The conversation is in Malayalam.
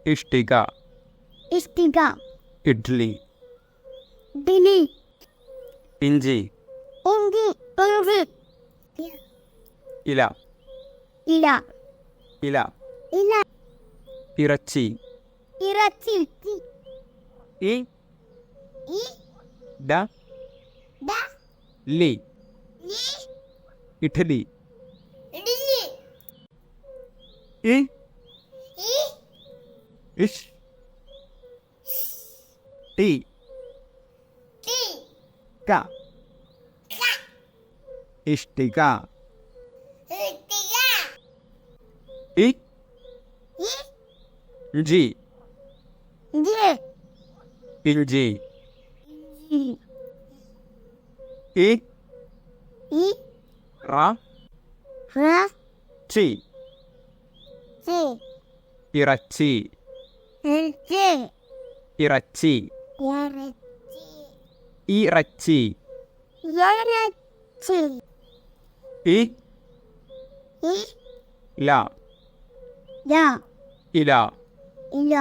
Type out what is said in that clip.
ഇഷ്ടിക ഇഷ്ടിക ഇഡ്ലി ഇഡ്ഡലി ഇഞ്ചി ഇഞ്ചി ഇഞ്ചി ഇല ഇല ഇല ഇല ഇറച്ചി ഇറച്ചി ഇ ഇ ഡ ഡ ലി ലി ഇഡ്ഡലി ഇഡ്ഡലി ഇ ഇ ഇഷ് ടി ടി ക ഇഷ്ടിക ഇഷ്ടിക ഇ ഇ ജി ജി ഇഞ്ചി ജി ഇ ഇ റ റ ചി ചി ഇറച്ചി ഇറച്ചി ഇറച്ചി ഇറച്ചി ഇറച്ചി ഇറച്ചി ഇ ഇ ല ല ഇല ഇല